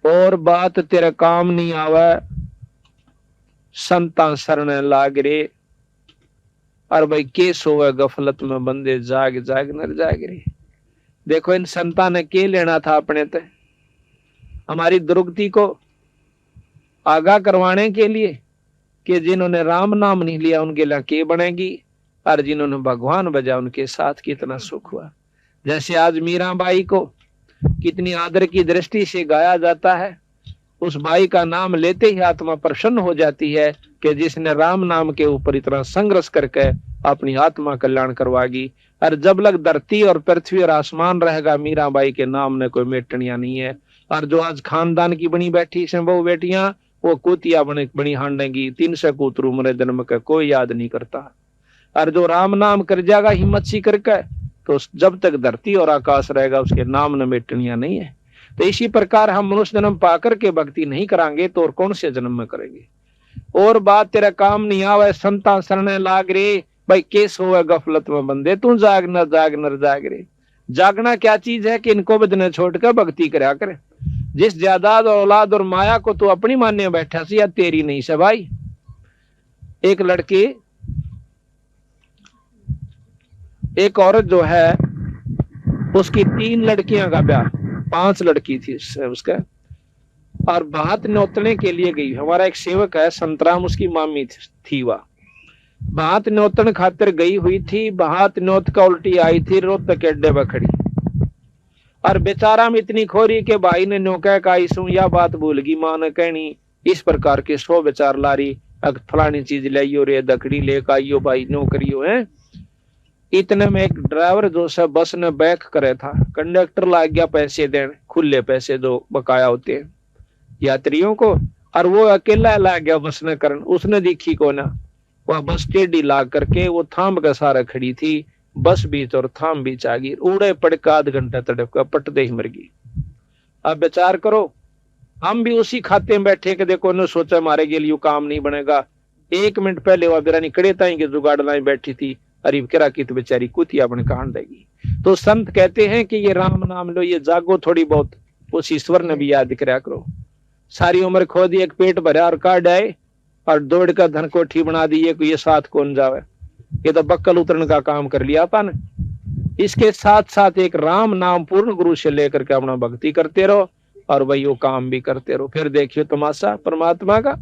और बात तेरे काम नहीं आवे, संता शरण लाग रे। और भाई के सोवे गफलत में बंदे, जाग जाग नर जाग रे। देखो इन संता ने के लेना था अपने ते, हमारी दुर्गति को आगाह करवाने के लिए, कि जिन्होंने राम नाम नहीं लिया उनके लिए के बनेगी, और जिन्होंने भगवान बजा उनके साथ कितना सुख हुआ। जैसे आज मीराबाई को कितनी आदर की दृष्टि से गाया जाता है, उस बाई का नाम लेते ही आत्मा प्रसन्न हो जाती है कि जिसने राम नाम के ऊपर इतना संघर्ष करके अपनी आत्मा कल्याण करवागी। और जब लग धरती और पृथ्वी और आसमान रहेगा, मीराबाई के नाम ने कोई मेटनिया नहीं है। और जो आज खानदान की बनी बैठी से बहु बेटियां, वो कुतिया बनी हांडेगी, 300 कूतर उम्र जन्म का कोई याद नहीं करता। और जो राम नाम कर जाएगा हिम्मत सी करके, तो जब तक धरती और आकाश रहेगा उसके नाम न मेटनिया नहीं है। तो इसी प्रकार हम मनुष्य जन्म पाकर के भक्ति नहीं करांगे तो और कौन से जन्म में करेंगे। और बात तेरा काम नहीं आवे, संता शरण लाग रे। भाई केस होवे गफलत में बंदे, तू जाग न जाग नर जाग रे। जागना क्या चीज है कि इनको बदने छोड़कर भक्ति करा करे। जिस जायदाद और औलाद और माया को तू अपनी मान्य बैठा सी, या तेरी नहीं से भाई। एक लड़की, एक औरत जो है उसकी 3 लड़कियां का ब्याह, 5 लड़की थी उसका, और भात नोतने के लिए गई। हमारा एक सेवक है संतराम, उसकी मामी थी वह, भात नोतन खातिर गई हुई थी। भात नोत का उल्टी आई थी, रोहतक के अड्डे पर खड़ी। और बेचारा में इतनी खोरी के भाई ने नौका का इसू या बात भूल गई मां ने कहनी। इस प्रकार के 100 बेचार लारी, अग फलानी चीज लाइयो रे, दकड़ी लेकर आइयो भाई, नौकरियो है। इतने में एक ड्राइवर जो सब बस ने बैक करे था, कंडक्टर लाग गया पैसे देने, खुले पैसे जो बकाया होते हैं यात्रियों को, और वो अकेला लाग गया बस ने करन। उसने देखी को ना, वह बस टेढ़ी लाग करके वो थाम का सारा खड़ी थी, बस बीच और थाम बीच आ गई। उड़े पड़कर आध घंटा तड़प का पटदे ही मर गई। अब विचार करो, हम भी उसी खाते में बैठे के देखो ने सोचा हमारे के लिए काम नहीं बनेगा। 1 मिनट पहले वह बिरानी कड़े ताई के जुगाड़ लाई बैठी थी, अरीब करा की तो बेचारी कुतिया अपने कहां देगी। तो संत कहते हैं कि ये राम नाम लो, ये जागो थोड़ी बहुत, उस ईश्वर ने भी याद कराया करो। सारी उम्र खो दी, एक पेट भरा और काट आए, और दौड़ का धन कोठी बना दी, ये साथ कौन जावे। ये तो बक्कल उतरने का काम कर लिया अपन। इसके साथ साथ एक राम नाम पूर्ण गुरु से लेकर के अपना भक्ति करते रहो, और वही वो काम भी करते रहो, फिर देखियो तमाशा परमात्मा का।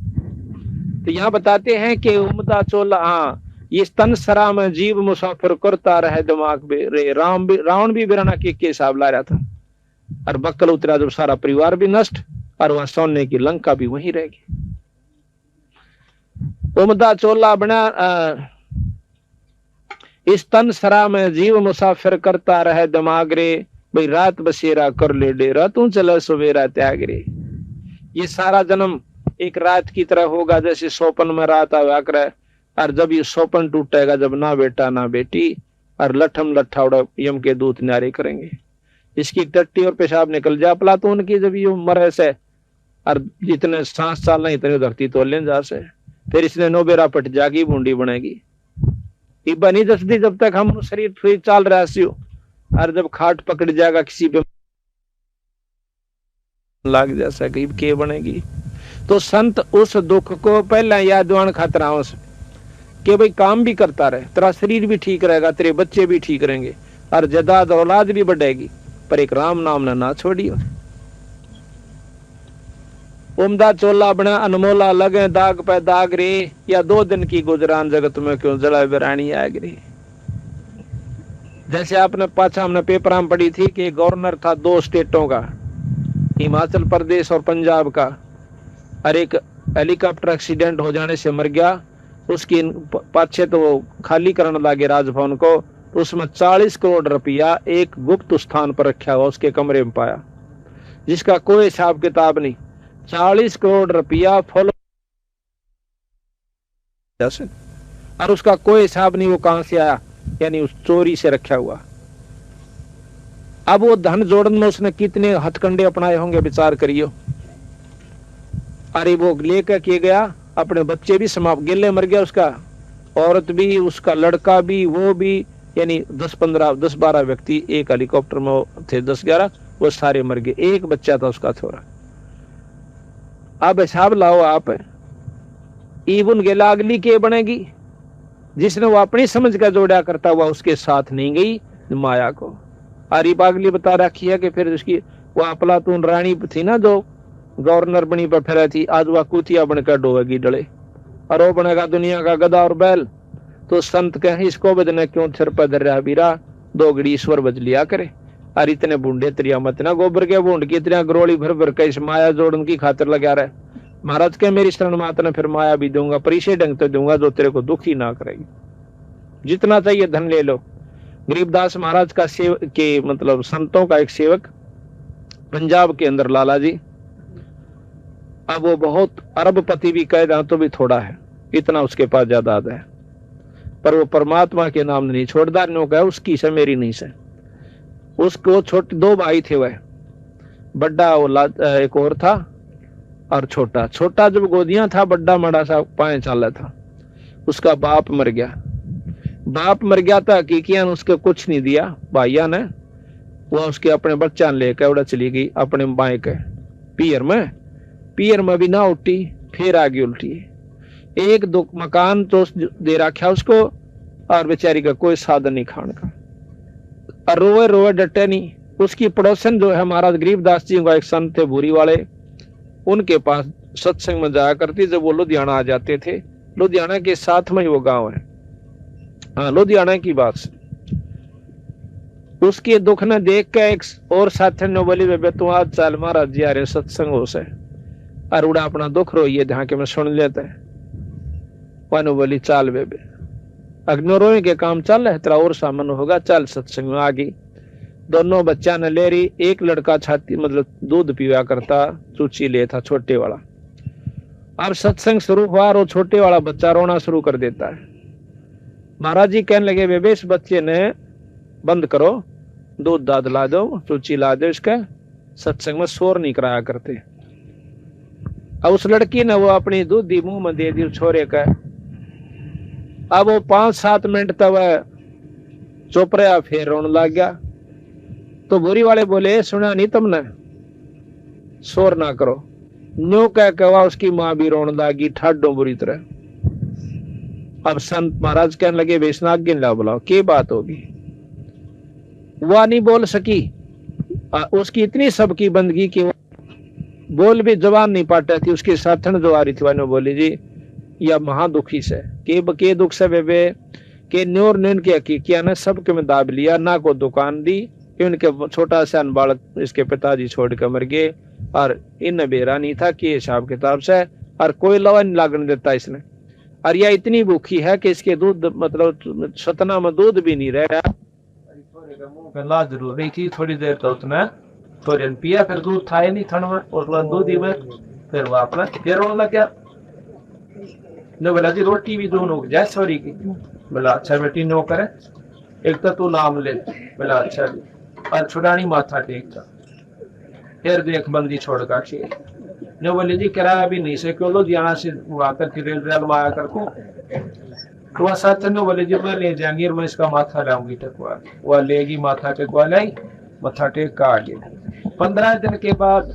तो यहाँ बताते हैं कि उमदा चोला, हाँ, ये तन सरा में जीव मुसाफिर करता रहे दिमाग में रे। रावण भी बिराना के हिसाब ला रहा था, और बक्कल उतरा जब सारा परिवार भी नष्ट, और वहां सोने की लंका भी वहीं रह गई। उमदा चोला बना, इस तन सरा में जीव मुसाफिर करता रहे दिमाग रे। भाई रात बसेरा कर ले डेरा, तू चले सवेरा त्याग रे। ये सारा जन्म एक रात की तरह होगा, जैसे सोपन में रात आया करे, और जब ये सोपन टूटेगा, जब ना बेटा ना बेटी, और लठम लट्ठा उड़ा यम के दूत न्यारे करेंगे। इसकी टट्टी और पेशाब निकल जा पला तो उनकी, जब ये मरे से, और जितने सांस चालना इतने धरती तो ले जा से, फिर इसने नोबेरा पट जागी बूंदी बनेगी। बनी दसदी जब तक हम शरीर फिर चाल रहा सी, और जब खाट पकड़ जाएगा किसी पे लाग जैसा के बनेगी। तो संत उस दुख को पहले यादवान खतराओं से कि भाई काम भी करता रहे, तेरा शरीर भी ठीक रहेगा, तेरे बच्चे भी ठीक रहेंगे, और जदाद औलाद भी बढ़ेगी, पर एक राम नाम ना छोड़ियो। उमदा चोला बना अनमोला लगे दाग पे दाग रे, या 2 दिन की गुजरान जगत में क्यों जला बिरानी आग रे। जैसे आपने पाछा हमने पेपर में पढ़ी थी कि गवर्नर था 2 स्टेटों का, हिमाचल प्रदेश और पंजाब का, और एक हेलीकॉप्टर एक्सीडेंट हो जाने से मर गया। उसकी पाछे तो खाली करने लगे राजभवन को, उसमें 40 करोड़ रुपया एक गुप्त स्थान पर रखा हुआ उसके कमरे में पाया, जिसका कोई हिसाब किताब नहीं। 40 करोड़ रुपया फॉलो, और उसका कोई हिसाब नहीं वो कहां से आया, यानी उस चोरी से रखा हुआ। अब वो धन जोड़न में उसने कितने हथकंडे अपनाए होंगे, विचार करियो। अरे वो लेकर के गया, अपने बच्चे भी समाप्त, गिल्ले मर गया उसका, औरत भी, उसका लड़का भी, वो भी, यानी 10-12 व्यक्ति एक हेलीकॉप्टर में थे, 10-11, वो सारे मर गए। एक बच्चा था उसका थोड़ा। अब हिसाब लाओ आप, इवन के लागली के बनेगी जिसने वो अपनी समझ का जोड़ा करता हुआ उसके साथ नहीं गई माया को। आरी पागली बता रखी है कि फिर उसकी वो अफलातून रानी थी ना जो गवर्नर बनी पर फिर थी, आज वह कुतिया बनकर डोएगी डले और वो बनेगा दुनिया का गधा और बैल। तो संत कहे इसको बजने क्यों सिर पर धर रहा बीरा, दो घड़ी ईश्वर बज लिया करे। और इतने बूंढे त्रिया मत ना गोबर के बूंद की इतना गरोली भर भर के इस माया जोड़न की खातिर लगा रहे। महाराज के मेरी शरण मात ने फिर माया भी दूंगा, पर इसे ढंग तो दूंगा जो तेरे को दुखी ना करेगी। जितना चाहिए धन ले लो। गरीबदास महाराज का सेवक के मतलब संतों का एक सेवक पंजाब के अंदर लाला जी, अब वो बहुत अरबपति भी कह रहा तो भी थोड़ा है, इतना उसके पास जायदाद है, पर वो परमात्मा के नाम नहीं छोड़दार नो कहा उसकी से मेरी नहीं से। उसको छोटे दो भाई थे, वह बड़ा वो एक और था और छोटा। छोटा जब गोदियां था, बड़ा मड़ा सा पाए चाला था। उसका बाप मर गया। बाप मर गया था हकीकियान उसके कुछ नहीं दिया भाइया ने। वह उसके अपने बच्चा लेकर उड़ा चली गई अपने बाएं के पियर में भी ना उठी, फिर आगे उल्टी। एक दो मकान तो दे रखा उसको और बेचारी का कोई साधन नहीं खाने का, और रोए रोए डटे नहीं। उसकी पड़ोसन जो है महाराज गरीबदास जी का एक संत थे भूरी वाले, उनके पास सत्संग में जाया करती जब वो लुधियाना आ जाते थे। लुधियाना के साथ में ही वो गांव है, हाँ लुधियाना की बात से। उसके दुख ने देख के एक और साथी ने बोली बेबे तू आज चल महाराज जी आ रहे सत्संग हो से, और उड़ा अपना दुख रोइए ध्यान के मैं सुन लेते हैं। वानु बोली चाल बेबे, अग्नि रोए के काम चल है तेरा और सामन होगा, चल सत्संग में आ गई। दोनों बच्चा ने ले रही। एक लड़का छाती मतलब दूध पीवा करता, चूची ले था छोटे वाला। अब सत्संग शुरू हुआ और वो छोटे वाला बच्चा रोना शुरू कर देता है। महाराज जी कहने लगे बेबे इस बच्चे ने बंद करो, दूध दाद ला दो, चूची ला दो, इसका सत्संग में शोर नहीं कराया करते। अब उस लड़की ने वो अपनी दूध दी मुंह में दे दी छोरे का। अब वो 5-7 मिनट तक वह चुप रहा, फिर रोने लग गया। तो बुरी वाले बोले सुना नहीं तुमने, शोर ना करो। न्यू कह के उसकी मां भी रोने लगी ठाडो बुरी तरह। अब संत महाराज कहने लगे वैष्णव गिन ला बुलाओ, क्या बात होगी। वह नहीं बोल सकी, उसकी इतनी सबकी बंदगी की बोल भी जवान नहीं पाता थी। उसकी साथन जो आ रही थी वह बोली जी या महादुखी से के दुख से बेबे के न्योर न्यून के हकीकिया ने सबके में दाब लिया, ना को दुकान दी। इनके छोटा सा बालक इसके पिताजी छोड़ कर मर गए और इन बेरा नहीं था कि हिसाब किताब से, और कोई लवा नहीं लागने देता इसने। और यह इतनी भूखी है कि इसके दूध मतलब सतना में दूध भी नहीं रहा। ला जरूर रही थी थोड़ी देर तो उसने थोड़ी पिया, फिर दूध था नहीं थन में और दूध ही में फिर वो अपना फिर रोने लग गया। नो बोला जी रोटी भी दोनों जय सॉरी की। बोला अच्छा बेटी नो करे, एक तो तू नाम ले। बोला अच्छा जी, और छुड़ानी माथा टेक था, फिर देख बंदी छोड़ का चाहिए। नो बोले जी किराया भी नहीं से क्यों लो यहाँ से आकर के रेल में आया कर को। तो वह साथ ने बोले जी मैं ले जाएंगी और मैं इसका माथा लाऊंगी टेकवा। वह लेगी माथा टेकवा लाई, माथा टेक का आगे। 15 दिन के बाद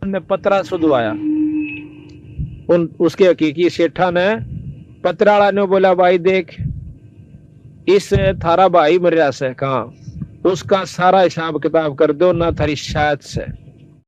ने पतरा सुधवाया। उसके हकीकी सेठा ने पतराला ने बोला भाई देख इस थारा भाई मरिया से कहा उसका सारा हिसाब किताब कर दो ना थारी शायद से।